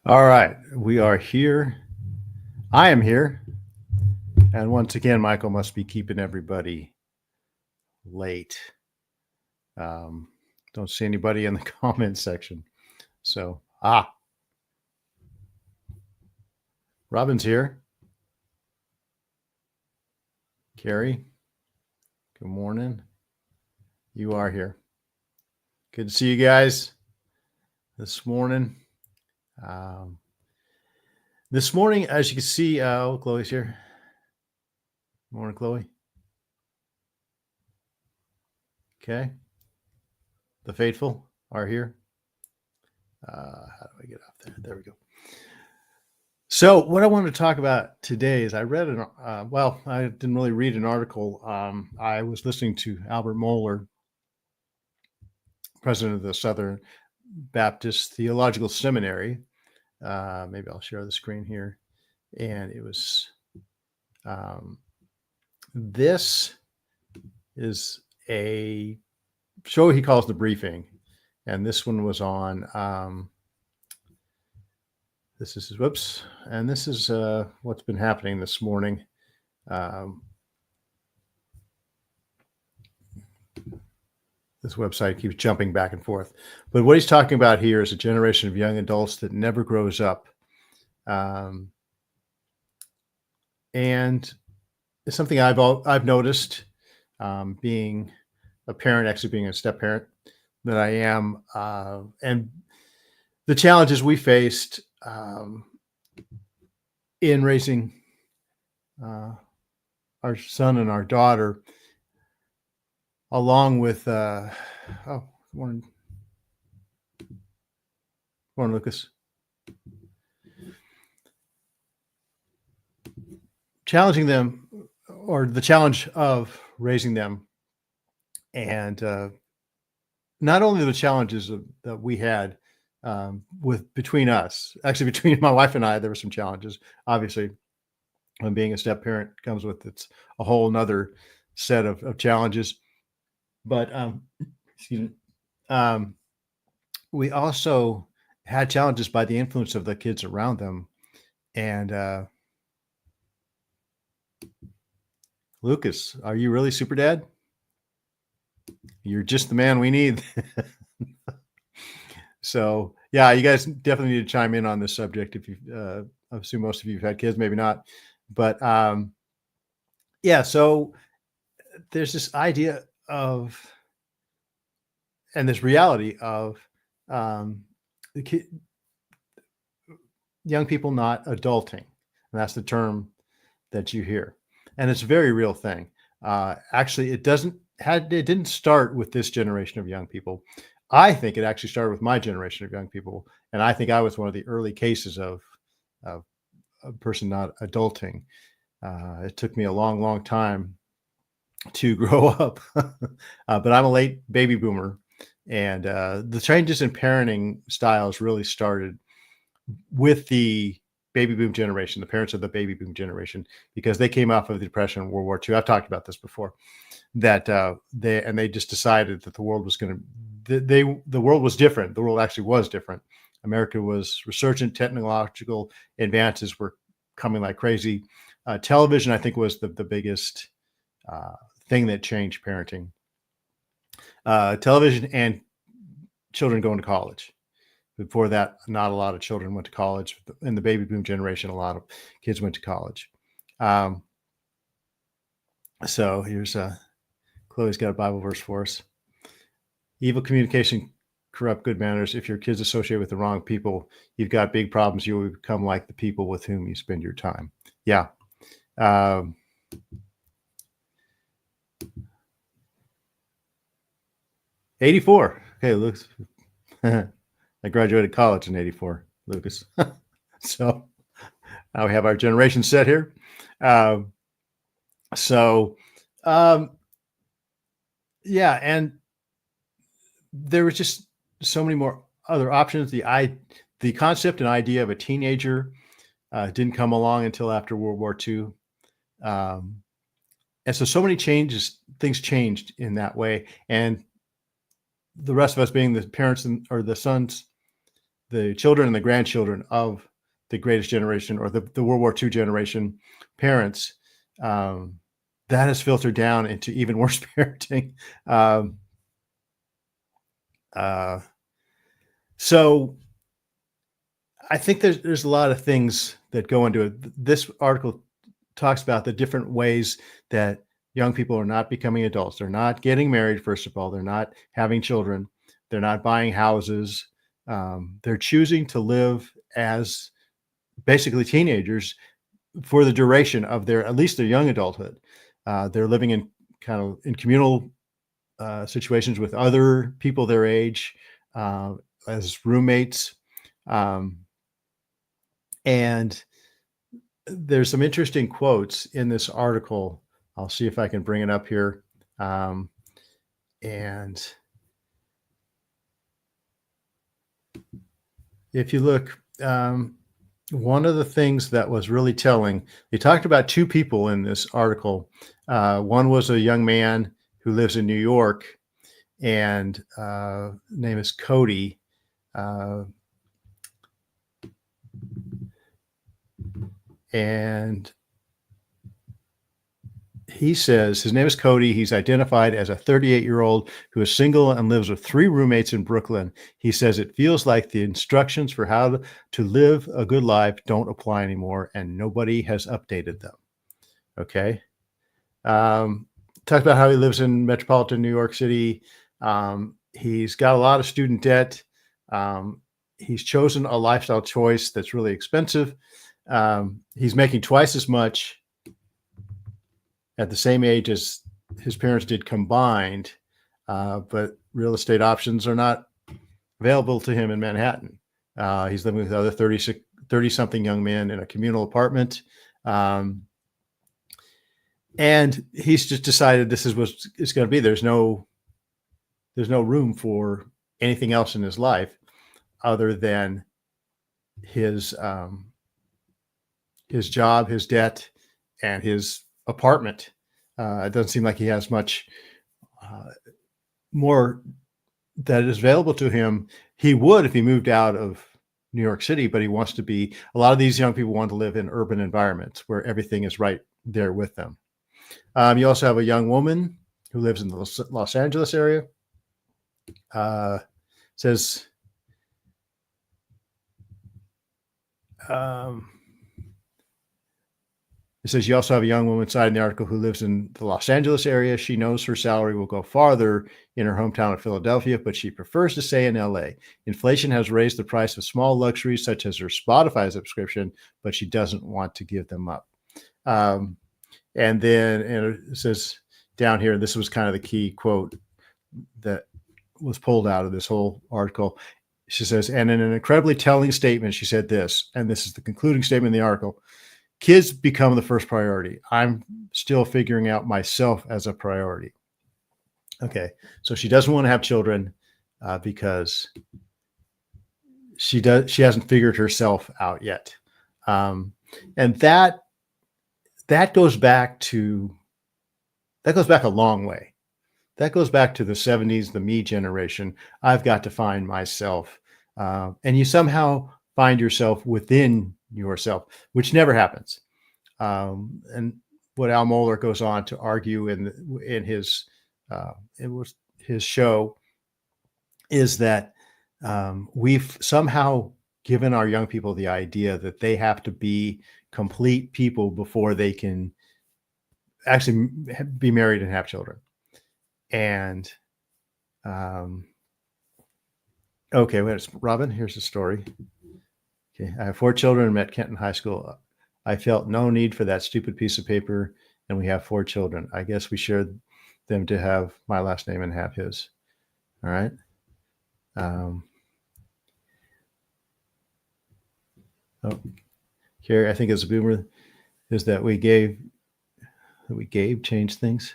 All right, we are here. I am here. And once again, Michael must be keeping everybody late. Don't see anybody in the comment section. So, Robin's here. Carrie, good morning. You are here. Good to see you guys this morning. This morning, as you can see, Chloe's here. Morning, Chloe. Okay. The faithful are here. How do I get up there? There we go. So what I wanted to talk about today is I read I didn't really read an article. I was listening to Albert Mohler, president of the Southern Baptist Theological Seminary. Maybe I'll share the screen here. And it was, this is a show he calls The Briefing. And this one was on, this is what's been happening this morning. This website keeps jumping back and forth. But what he's talking about here is a generation of young adults that never grows up. And it's something I've noticed, being a parent, actually being a step parent that I am, and the challenges we faced in raising our son and our daughter, along with morning, Lucas. Challenging them, or the challenge of raising them, and not only the challenges that we had between us. Actually, between my wife and I, there were some challenges. Obviously, when being a step parent comes with a whole nother set of challenges. But we also had challenges by the influence of the kids around them. And Lucas, are you really super dad? You're just the man we need. So yeah, you guys definitely need to chime in on this subject. If you, I assume most of you have had kids, maybe not, but yeah. So there's this idea of, and this reality of young people not adulting, and that's the term that you hear, and it's a very real thing. Actually, it didn't start with this generation of young people. I think it actually started with my generation of young people, and I think I was one of the early cases of a person not adulting. It took me a long, long time to grow up, but I'm a late baby boomer, and the changes in parenting styles really started with the baby boom generation, the parents of the baby boom generation, because they came off of the Depression and World War II. I've talked about this before, that they just decided that the world was going to, the world was different. The world actually was different. America was resurgent. Technological advances were coming like crazy. Television, I think, was the biggest thing that changed parenting. Television and children going to college. Before that, not a lot of children went to college. In the baby boom generation, a lot of kids went to college. So here's Chloe's got a Bible verse for us. Evil communication corrupt good manners. If your kids associate with the wrong people, you've got big problems. You will become like the people with whom you spend your time. Yeah. 84. Okay, Lucas. I graduated college in 84, Lucas. So now we have our generation set here. Yeah, and there was just so many more other options. The concept and idea of a teenager didn't come along until after World War II. And so many things changed in that way. And the rest of us being the parents or the sons the children and the grandchildren of the greatest generation, or the World War II generation parents, that has filtered down into even worse parenting. Um, uh, so I think there's a lot of things that go into it. This article talks about the different ways that young people are not becoming adults. They're not getting married, first of all. They're not having children. They're not buying houses. They're choosing to live as basically teenagers for the duration of their, at least their young adulthood. They're living in kind of in communal situations with other people their age, as roommates. And there's some interesting quotes in this article. I'll see if I can bring it up here. And if you look, one of the things that was really telling, they talked about two people in this article. One was a young man who lives in New York, and name is Cody. And he says his name is Cody. He's identified as a 38-year-old who is single and lives with 3 roommates in Brooklyn. He says it feels like the instructions for how to live a good life don't apply anymore, and nobody has updated them. Okay. Talked about how he lives in metropolitan New York City. He's got a lot of student debt. He's chosen a lifestyle choice that's really expensive. He's making twice as much at the same age as his parents did combined, but real estate options are not available to him in Manhattan. He's living with other 30-something young men in a communal apartment. And he's just decided this is what it's going to be. There's no room for anything else in his life other than his job, his debt, and his apartment. It doesn't seem like he has much more that is available to him. He would if he moved out of New York City, but he wants to be, a lot of these young people want to live in urban environments where everything is right there with them. You also have a young woman who lives in the Los Angeles area. Says, it says you also have a young woman cited in the article who lives in the Los Angeles area. She knows her salary will go farther in her hometown of Philadelphia, but she prefers to stay in LA. Inflation has raised the price of small luxuries such as her Spotify subscription, but she doesn't want to give them up. And then it says down here, this was kind of the key quote that was pulled out of this whole article. She says, and in an incredibly telling statement, she said this, and this is the concluding statement in the article: kids become the first priority. I'm still figuring out myself as a priority. Okay, so she doesn't want to have children because she hasn't figured herself out yet, and that goes back a long way. That goes back to the 70s, the me generation. I've got to find myself, and you somehow find yourself within yourself, which never happens. And what Al Mohler goes on to argue in his show is that we've somehow given our young people the idea that they have to be complete people before they can actually be married and have children. And okay, wait, Robin, here's the story. Okay, I have 4 children and met Kenton High School. I felt no need for that stupid piece of paper, and we have 4 children. I guess we shared them to have my last name and have his. All right. Here, I think as a boomer, is that we gave changed things.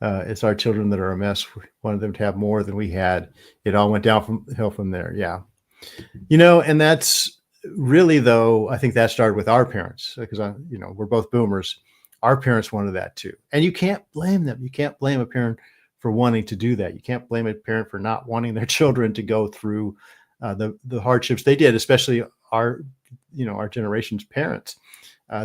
It's our children that are a mess. We wanted them to have more than we had. It all went downhill from there. Yeah. And that's really, though, I think that started with our parents, because we're both boomers. Our parents wanted that too. And you can't blame them. You can't blame a parent for wanting to do that. You can't blame a parent for not wanting their children to go through the hardships they did, especially our, our generation's parents.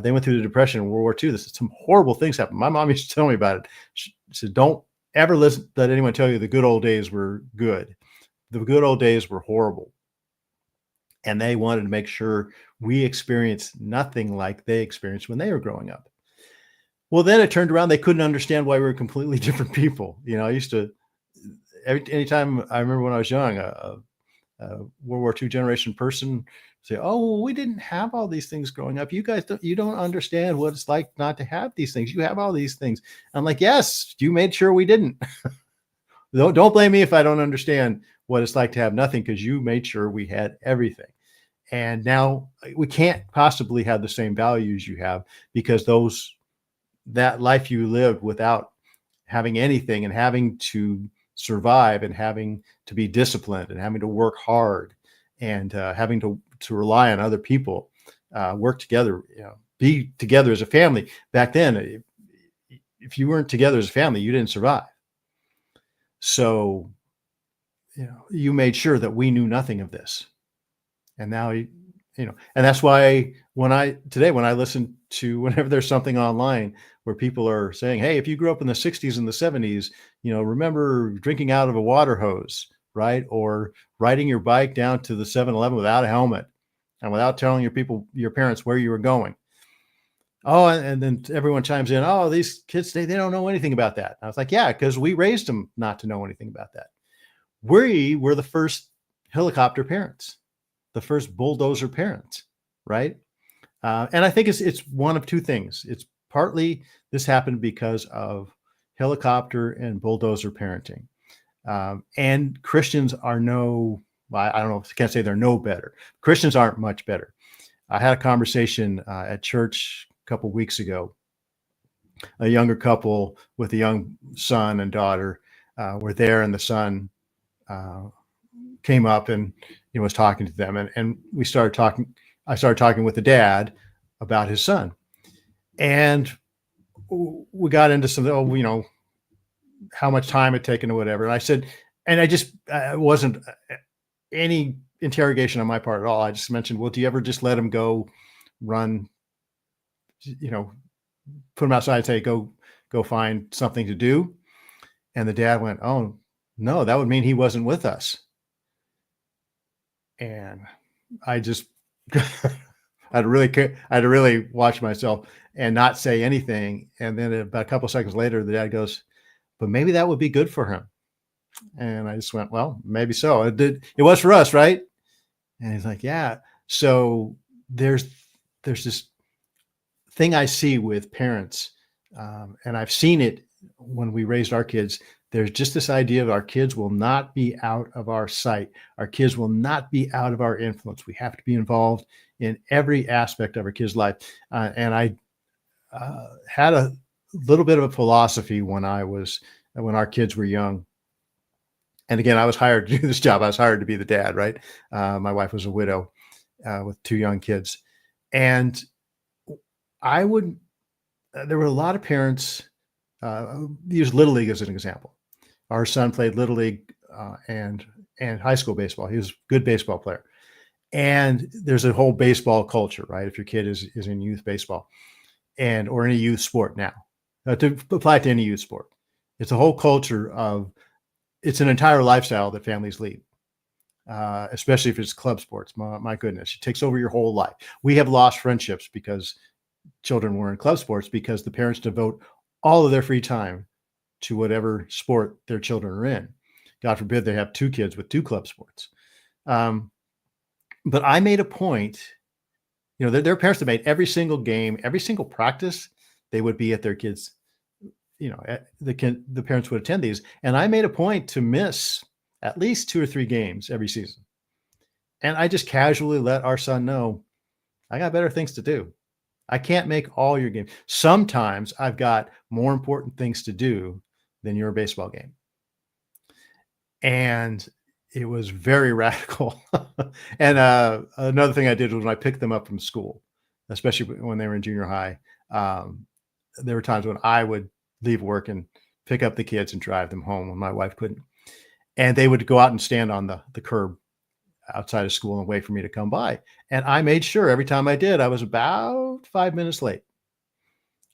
They went through the Depression and World War II. Some horrible things happened. My mom used to tell me about it. She said, "Don't ever let anyone tell you the good old days were good. The good old days were horrible." And they wanted to make sure we experienced nothing like they experienced when they were growing up. Well, then it turned around. They couldn't understand why we were completely different people. I used to, anytime I remember when I was young, World War II generation person say, "Oh, well, we didn't have all these things growing up. You guys don't understand what it's like not to have these things. You have all these things." I'm like, "Yes, you made sure we didn't." Don't blame me if I don't understand what it's like to have nothing, because you made sure we had everything. And now we can't possibly have the same values you have, because that life you lived without having anything, and having to survive, and having to be disciplined, and having to work hard, and having to rely on other people, work together, be together as a family. Back then, if you weren't together as a family, you didn't survive. So, you made sure that we knew nothing of this. And now, and that's why when I listen to, whenever there's something online where people are saying, "Hey, if you grew up in the 60s and the 70s, remember drinking out of a water hose, right? Or riding your bike down to the 7-Eleven without a helmet and without telling your parents where you were going." Oh, and then everyone chimes in, "Oh, these kids, they don't know anything about that." I was like, "Yeah, because we raised them not to know anything about that." We were the first helicopter parents, the first bulldozer parents, right? And I think it's one of two things. It's partly this happened because of helicopter and bulldozer parenting. And Christians are I don't know if I can't say they're no better. Christians aren't much better. I had a conversation at church a couple weeks ago. A younger couple with a young son and daughter were there, and the son came up and was talking to them, and we started talking. I started talking with the dad about his son, and we got into some, how much time it taken or whatever. And I said, and I just it wasn't any interrogation on my part at all. I just mentioned, "Well, do you ever just let him go run, put him outside and say, go find something to do?" And the dad went, "Oh, no, that would mean he wasn't with us." And I just, I had to really watch myself and not say anything. And then about a couple of seconds later, the dad goes, "But maybe that would be good for him." And I just went, "Well, maybe so. It did. It was for us, right?" And he's like, "Yeah." So there's this thing I see with parents, and I've seen it when we raised our kids. There's just this idea of our kids will not be out of our sight. Our kids will not be out of our influence. We have to be involved in every aspect of our kids' life. And I had a little bit of a philosophy when our kids were young. And again, I was hired to do this job. I was hired to be the dad, right? My wife was a widow with two young kids. And there were a lot of parents, use Little League as an example. Our son played Little League and high school baseball. He was a good baseball player. And there's a whole baseball culture, right? If your kid is in youth baseball or any youth sport now, to apply to any youth sport, it's a whole culture it's an entire lifestyle that families lead, especially if it's club sports. My goodness, it takes over your whole life. We have lost friendships because children were in club sports, because the parents devote all of their free time to whatever sport their children are in. God forbid they have two kids with two club sports. But I made a point, their parents that made every single game, every single practice, they would be at their kids. The parents would attend these, and I made a point to miss at least 2 or 3 games every season. And I just casually let our son know, "I got better things to do. I can't make all your games. Sometimes I've got more important things to do than your baseball game." And it was very radical. And another thing I did was when I picked them up from school, especially when they were in junior high, there were times when I would leave work and pick up the kids and drive them home when my wife couldn't. And they would go out and stand on the curb outside of school and wait for me to come by. And I made sure every time I did, I was about 5 minutes late.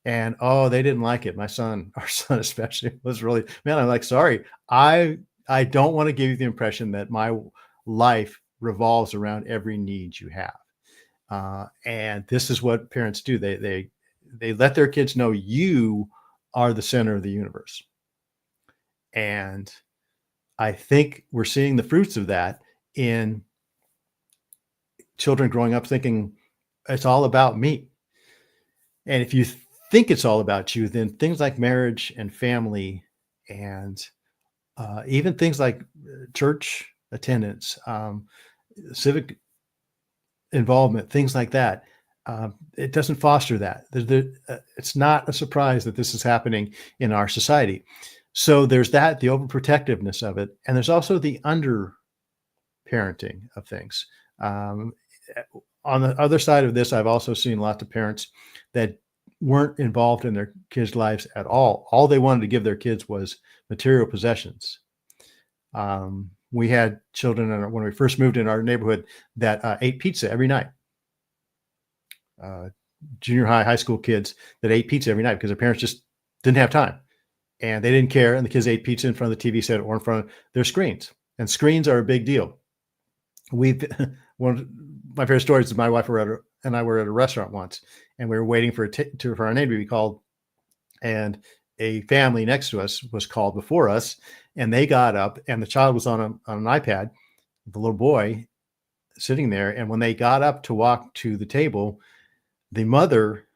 And oh, they didn't like it. My son, our son especially, was really, man, I'm like, sorry, I don't want to give you the impression that my life revolves around every need you have. And this is what parents do. They let their kids know you are the center of the universe. And I think we're seeing the fruits of that in children growing up thinking it's all about me. And if you think it's all about you, then things like marriage and family and even things like church attendance, civic involvement, things like that, it doesn't foster that. It's not a surprise that this is happening in our society. So there's that, the overprotectiveness of it. And there's also the under parenting of things. On the other side of this, I've also seen lots of parents that weren't involved in their kids' lives at all. All they wanted to give their kids was material possessions. We had children when we first moved in our neighborhood that ate pizza every night. Junior high school kids that ate pizza every night because their parents just didn't have time and they didn't care. And the kids ate pizza in front of the TV set or in front of their screens. And screens are a big deal. One of my favorite stories is my wife and I were at a restaurant once, and we were waiting for for our name to be called, and a family next to us was called before us, and they got up, and the child was on an iPad, the little boy sitting there, and when they got up to walk to the table, the mother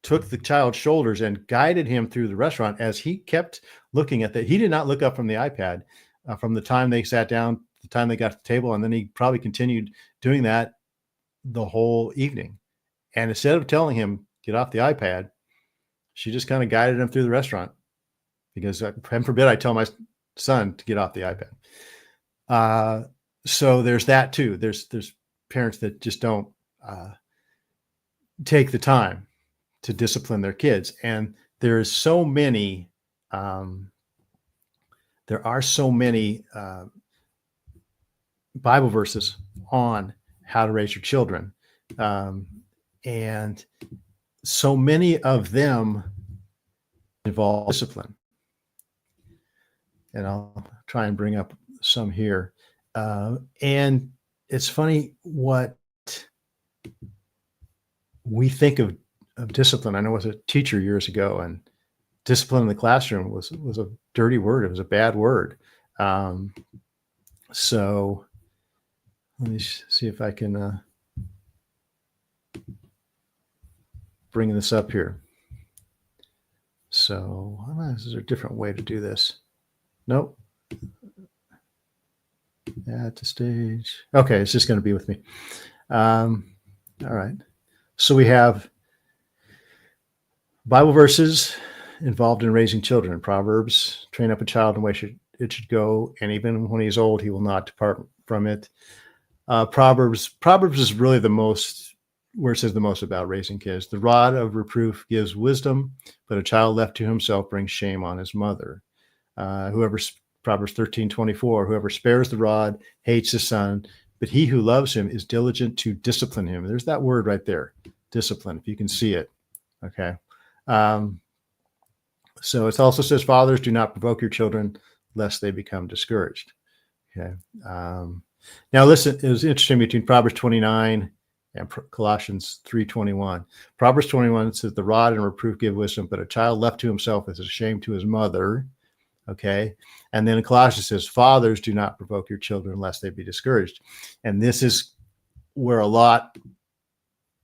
took the child's shoulders and guided him through the restaurant as he kept looking at he did not look up from the iPad from the time they sat down, the time they got to the table, and then he probably continued doing that the whole evening. And instead of telling him, get off the iPad, she just kind of guided him through the restaurant because heaven forbid I tell my son to get off the iPad. So there's that too. There's parents that just don't take the time to discipline their kids. And there are so many Bible verses on how to raise your children. And so many of them involve discipline. And I'll try and bring up some here. And it's funny what we think of discipline. I know I was a teacher years ago, and discipline in the classroom was a dirty word. It was a bad word. So let me see if I can bring this up here. So is there a different way to do this? Nope. At the stage. Okay, it's just going to be with me. All right. So we have Bible verses involved in raising children. Proverbs, train up a child in the way it should go, and even when he's old, he will not depart from it. Proverbs is really the most, where it says the most about raising kids. The rod of reproof gives wisdom, but a child left to himself brings shame on his mother. Proverbs 13:24, whoever spares the rod hates his son, but he who loves him is diligent to discipline him. There's that word right there, discipline, if you can see it. Okay. So it also says, fathers, do not provoke your children lest they become discouraged. Okay. Now listen, it was interesting between Proverbs 29 and Colossians 3:21. Proverbs 21 says, the rod and reproof give wisdom, but a child left to himself is a shame to his mother. Okay. And then in Colossians says, fathers, do not provoke your children lest they be discouraged. And this is where a lot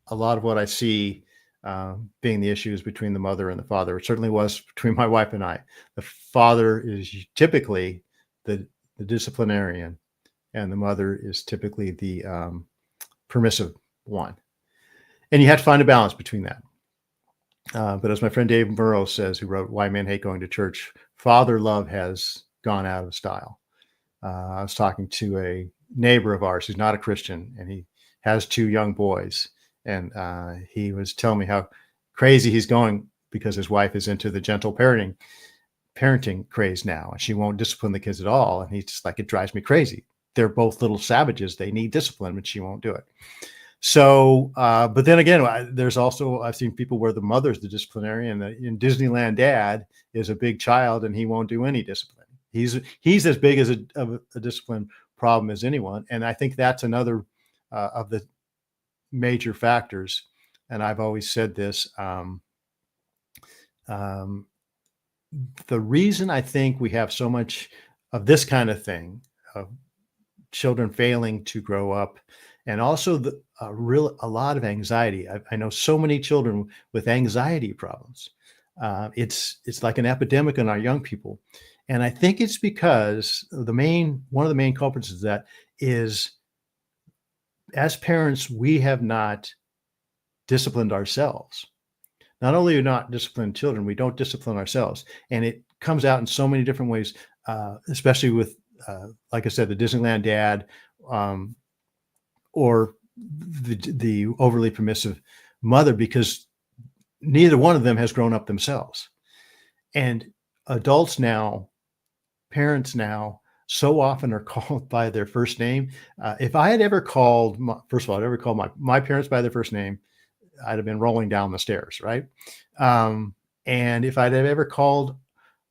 of what I see being the issues between the mother and the father. It certainly was between my wife and I. The father is typically the disciplinarian, and the mother is typically the permissive one. And you have to find a balance between that. But as my friend Dave Murrow says, who wrote Why Men Hate Going to Church, father love has gone out of style. I was talking to a neighbor of ours who's not a Christian, and he has 2 young boys. And he was telling me how crazy he's going because his wife is into the gentle parenting craze now, and she won't discipline the kids at all. And he's just like, it drives me crazy. they're both little savages. They need discipline, but she won't do it. So, but then again, there's also, I've seen people where the mother's the disciplinarian. In Disneyland, dad is a big child and he won't do any discipline. He's as big as a discipline problem as anyone. And I think that's another of the major factors. And I've always said this, the reason I think we have so much of this kind of thing, of children failing to grow up, and also a lot of anxiety. I know so many children with anxiety problems. It's like an epidemic in our young people, and I think it's because one of the main culprits is that is, as parents, we have not disciplined ourselves. Not only are we not disciplined children, we don't discipline ourselves, and it comes out in so many different ways, especially with, like I said, the Disneyland dad, or the overly permissive mother, because neither one of them has grown up themselves. And adults now, parents now, so often are called by their first name. If I had ever called, first of all, I'd ever called my parents by their first name, I'd have been rolling down the stairs, right? And if I'd have ever called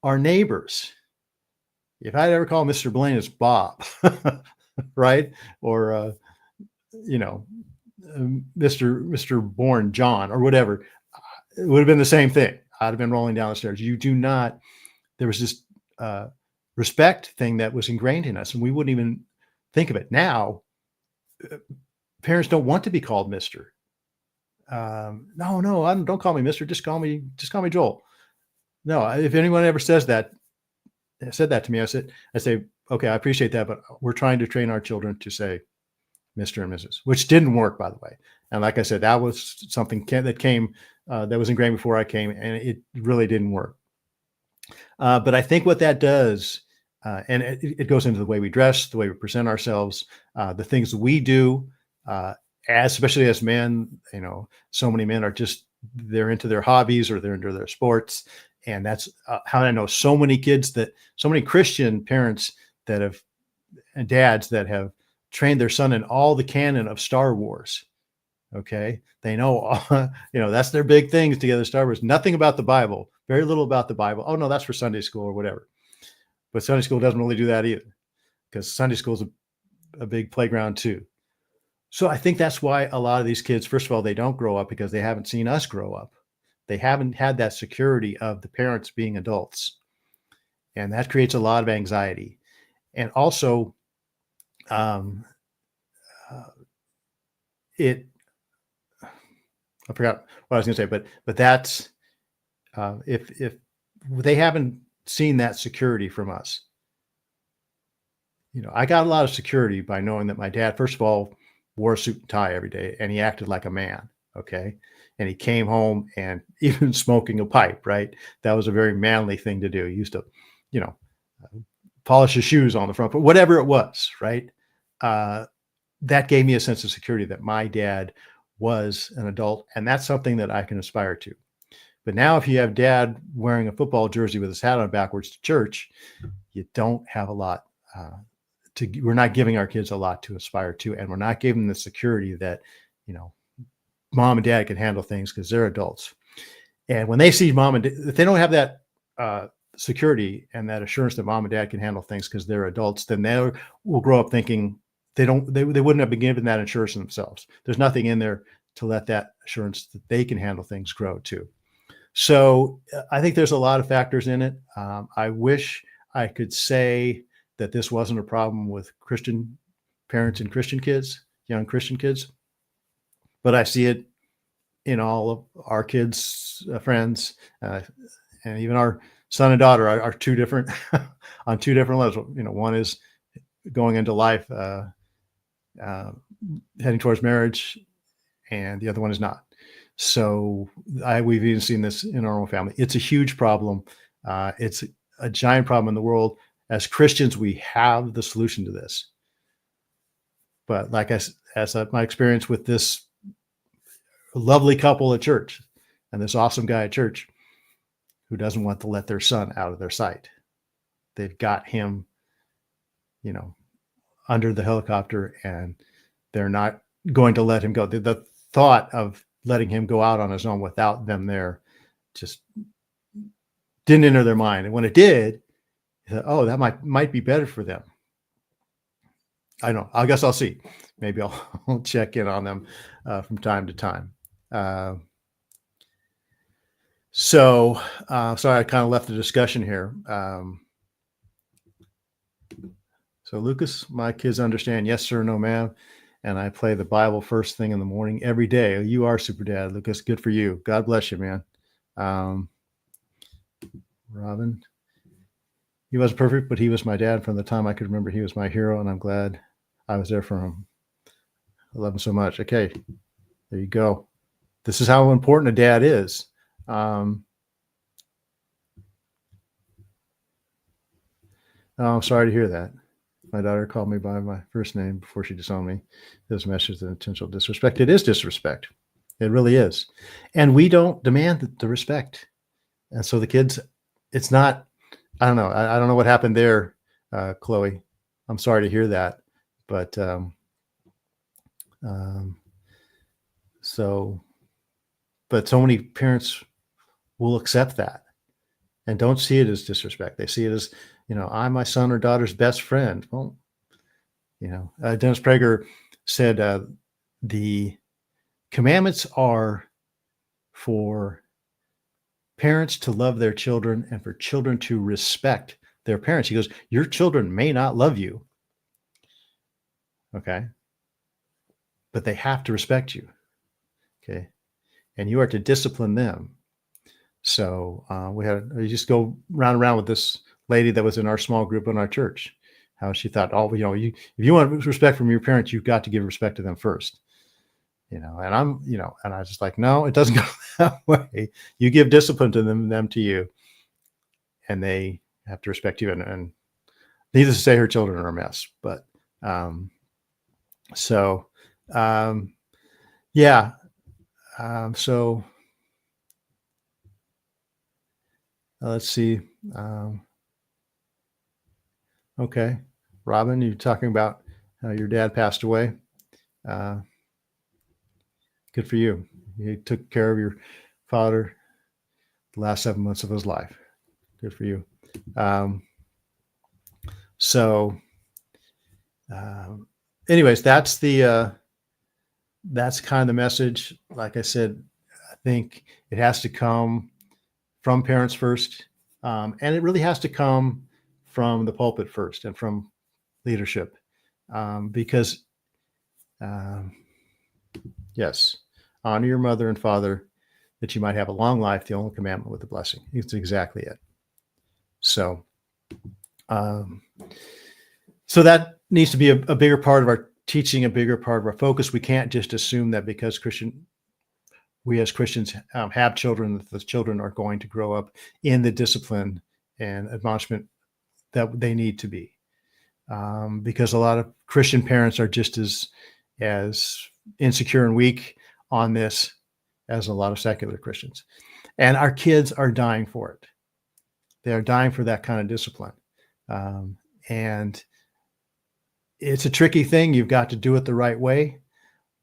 our neighbors, if I'd ever called Mr. Blaine as Bob, right? Or, Mr. Bourne, John, or whatever, it would have been the same thing. I'd have been rolling down the stairs. There was this respect thing that was ingrained in us, and we wouldn't even think of it. Now, parents don't want to be called Mr. No, don't call me Mr. Just call me Joel. No, if anyone ever said that to me, I say, okay, I appreciate that, but we're trying to train our children to say Mr. and Mrs., which didn't work, by the way. And like I said, that was something that was ingrained before I came, and it really didn't work. But I think what that does, and it goes into the way we dress, the way we present ourselves, the things we do, especially as men. So many men are they're into their hobbies or they're into their sports. And that's how I know so many Christian parents and dads that have trained their son in all the canon of Star Wars. Okay. They know, that's their big things together. Star Wars, nothing about the Bible, very little about the Bible. Oh no, that's for Sunday school or whatever. But Sunday school doesn't really do that either, because Sunday school is a big playground too. So I think that's why a lot of these kids, first of all, they don't grow up because they haven't seen us grow up. They haven't had that security of the parents being adults. And that creates a lot of anxiety. And also, I forgot what I was going to say, but that's, if they haven't seen that security from us. I got a lot of security by knowing that my dad, first of all, wore a suit and tie every day, and he acted like a man. Okay. And he came home and even smoking a pipe, right? That was a very manly thing to do. He used to, polish his shoes on the front, but whatever it was, right? That gave me a sense of security that my dad was an adult, and that's something that I can aspire to. But now if you have dad wearing a football jersey with his hat on backwards to church, you don't have a lot we're not giving our kids a lot to aspire to, and we're not giving them the security that, mom and dad can handle things because they're adults. And when they see mom and dad, if they don't have that security and that assurance that mom and dad can handle things because they're adults, then they will grow up thinking they wouldn't have been given that assurance themselves. There's nothing in there to let that assurance that they can handle things grow too. So I think there's a lot of factors in it. I wish I could say that this wasn't a problem with Christian parents and Christian kids, young Christian kids, but I see it in all of our kids' friends, and even our son and daughter are two different on two different levels. One is going into life, heading towards marriage, and the other one is not. So we've even seen this in our own family. It's a huge problem. It's a giant problem in the world. As Christians, we have the solution to this. But like my experience with this lovely couple at church and this awesome guy at church who doesn't want to let their son out of their sight. They've got him, under the helicopter, and they're not going to let him go. The thought of letting him go out on his own without them there just didn't enter their mind. And when it did, they thought, oh, that might be better for them. I don't know. I guess I'll see. Maybe I'll check in on them from time to time. Sorry, I kind of left the discussion here. So Lucas, my kids understand yes, sir, no, ma'am. And I play the Bible first thing in the morning every day. You are super dad, Lucas. Good for you. God bless you, man. Robin, he wasn't perfect, but he was my dad from the time I could remember. He was my hero, and I'm glad I was there for him. I love him so much. Okay, there you go. This is how important a dad is. Oh, I'm sorry to hear that. My daughter called me by my first name before she disowned me. This message is intentional disrespect. It is disrespect. It really is. And we don't demand the respect. And so the kids, it's not, I don't know. I don't know what happened there, Chloe. I'm sorry to hear that. But so many parents will accept that and don't see it as disrespect. They see it as, I'm my son or daughter's best friend. Well, Dennis Prager said the commandments are for parents to love their children and for children to respect their parents. He goes, your children may not love you. Okay. But they have to respect you. Okay. And you are to discipline them. So we just go round and round with this lady that was in our small group in our church, how she thought, if you want respect from your parents, you've got to give respect to them first. And I'm, and I was just like, no, it doesn't go that way. You give discipline to them to you, and they have to respect you. And needless to say, her children are a mess, but yeah. Let's see. Okay. Robin, you're talking about how your dad passed away. Good for you. He took care of your father the last 7 months of his life. Good for you. Anyways, that's kind of the message. Like I said, I think it has to come from parents first. And it really has to come from the pulpit first and from leadership. Because yes, honor your mother and father that you might have a long life, the only commandment with a blessing. It's exactly it. So that needs to be a bigger part of our teaching, a bigger part of our focus. We can't just assume that because we as Christians have children, that the children are going to grow up in the discipline and admonishment that they need to be. Because a lot of Christian parents are just as insecure and weak on this as a lot of secular Christians. And our kids are dying for it. They are dying for that kind of discipline. And it's a tricky thing. You've got to do it the right way,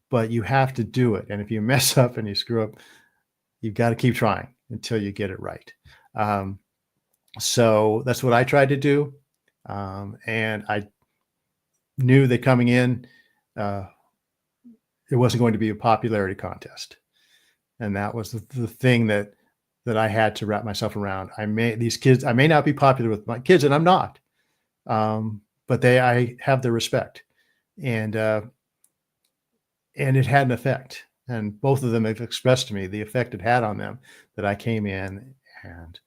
but you have to do it. And if you mess up and you screw up, you've got to keep trying until you get it right. So that's what I tried to do. And I knew that coming in, it wasn't going to be a popularity contest. And that was the thing that I had to wrap myself around. I may not be popular with my kids, and I'm not. But I have their respect, and it had an effect. And both of them have expressed to me the effect it had on them, that I came in and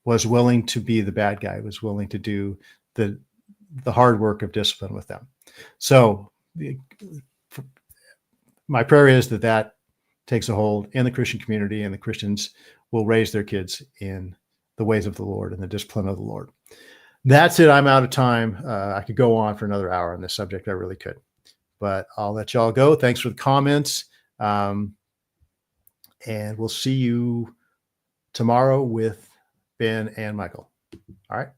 was willing to be the bad guy, was willing to do the hard work of discipline with them. So my prayer is that takes a hold in the Christian community, and the Christians will raise their kids in the ways of the Lord and the discipline of the Lord. That's it. I'm out of time. I could go on for another hour on this subject. I really could, but I'll let y'all go. Thanks for the comments. And we'll see you tomorrow with Ben and Michael. All right.